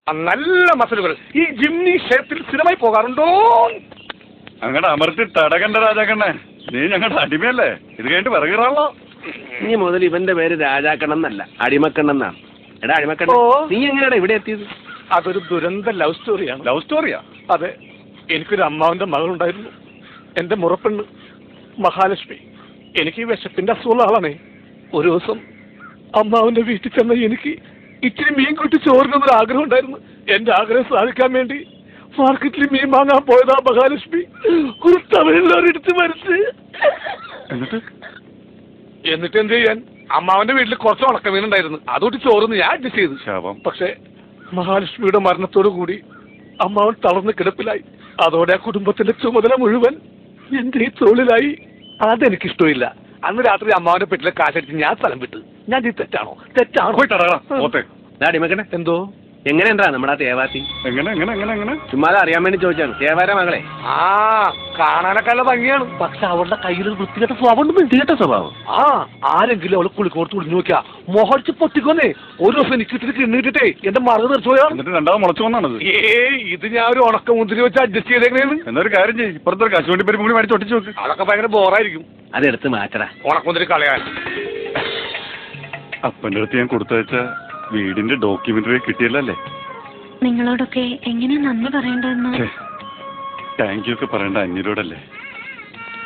നല്ല മസിലുകൾ. ഈ ജിംനി ക്ഷേത്രത്തിൽ സ്ഥിരമായി പോകാറുണ്ടോ? അങ്ങടെ അമർത്തി തടകണ്ട രാജാക്കണ്ണേ, നീ ഞങ്ങളുടെ അടിമയല്ലേ? ഇത് കഴിഞ്ഞിട്ട് വിറകിറാണല്ലോ. ഇനി മുതൽ ഇവന്റെ പേര് രാജാക്കണ്ണെന്നല്ല, അടിമക്കണ്ണെന്നാണ്. എടാ അടിമക്കണ്ണ, നീ എങ്ങനെയാടാ ഇവിടെ എത്തിയത്? അതൊരു ദുരന്ത ലവ് സ്റ്റോറിയാണ്. ലവ് സ്റ്റോറിയാ? അതെ, എനിക്കൊരു അമ്മാവന്റെ മകളുണ്ടായിരുന്നു. എന്റെ മുറപ്പെണ്ണ് മഹാലക്ഷ്മി. എനിക്ക് വിശപ്പിന്റെ അസുഖമുള്ള ആളാണേ. ഒരു ദിവസം അമ്മാവന്റെ വീട്ടിൽ ചെന്ന എനിക്ക് ഇച്ചിരി മീൻ കൂട്ടി ചോറിനൊന്നൊരു ആഗ്രഹം ഉണ്ടായിരുന്നു. എന്റെ ആഗ്രഹം സാധിക്കാൻ വേണ്ടി മാർക്കറ്റിൽ മീൻ വാങ്ങാൻ പോയതാ മഹാലക്ഷ്മി ഒരു തമിഴിലോരെടുത്ത് മരിച്ച്. എന്നിട്ട് എന്ത് ചെയ്യാൻ? അമ്മാവന്റെ വീട്ടിൽ കുറച്ച് ഉണക്കമീനുണ്ടായിരുന്നു, അതുകൊണ്ട് ചോറിന് ഞാൻ അഡ്ജസ്റ്റ് ചെയ്തു. ശാപം. പക്ഷെ മഹാലക്ഷ്മിയുടെ മരണത്തോടു കൂടി അമ്മാവൻ തളർന്ന് കിടപ്പിലായി. അതോടെ ആ കുടുംബത്തിന്റെ ചുമതല മുഴുവൻ എന്റെ ഈ തോളിലായി. അതെനിക്കിഷ്ടമില്ല. അന്ന് രാത്രി അമ്മാവന്റെ പെട്ടിലെ കാശടിച്ച് ഞാൻ സ്ഥലം വിട്ടു. ഞാൻ ഇത് തെറ്റാണോ? അടിമക്കണ്ണ, എന്തോ എങ്ങനെയുണ്ടാ നമ്മുടെ ആ തേവാത്തി? എങ്ങനെ ചുമ്മാതെ അറിയാൻ വേണ്ടി ചോദിച്ചാണ്. തേവാര മകളെ കാണാനൊക്കെ നല്ല ഭംഗിയാണ്. പക്ഷെ അവളുടെ കയ്യിൽ വൃത്തികെട്ട സ്വഭാവം. വൃത്തികെട്ട സ്വഭാവം? ആരെങ്കിലും അവളെ കുളിക്കോർത്ത് കുളിഞ്ഞു നോക്കിയാ മൊഹടിച്ച് പൊട്ടിക്കൊന്നേ. ഒരു ദിവസം എനിക്ക് ഇത്തിരി കിണ്ണിട്ടിട്ടേ എന്റെ മറവ് തെറിച്ചോയാണ്. രണ്ടാമത് മുളച്ചു വന്നാണത്. ഇത് ഞാൻ ഒരു ഉണക്ക മുന്തിരി വെച്ച് അഡ്ജസ്റ്റ് ചെയ്തേക്കണേന്ന്. എന്നൊരു കാര്യം ചെയ്യും, ഇപ്പുറത്തെ കശുവണ്ടി പരിപ്പ് കൂടി മേടിച്ച് ഒട്ടിച്ചു നോക്ക്. അതൊക്കെ ഭയങ്കര ബോറായിരിക്കും. അതെടുത്ത് മാറ്റടാ. ഉണക്കമുന്തിരി കളയാൻ അപ്പൻ്റെ അടുത്ത് ഞാൻ കൊടുത്തയച്ച വീടിന്റെ ഡോക്യുമെന്ററി കിട്ടിയല്ലേ? നിങ്ങളോടൊക്കെ എങ്ങനെയാ നന്ദി പറയേണ്ടതെന്ന്. താങ്ക് യു ഒക്കെ പറയേണ്ട അന്യരോടല്ലേ.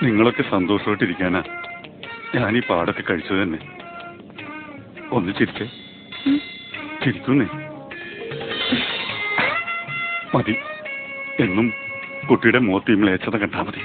നിങ്ങളൊക്കെ സന്തോഷമായിട്ടിരിക്കാനാ ഞാൻ ഈ പാടൊക്കെ കഴിച്ചത് തന്നെ. ഒന്ന് ചിരിച്ചേ, ചിരിക്കുന്നേ. മതി, എന്നും കുട്ടിയുടെ മുഖത്ത് ഈ മ്ലേച്ഛത കണ്ടാ മതി.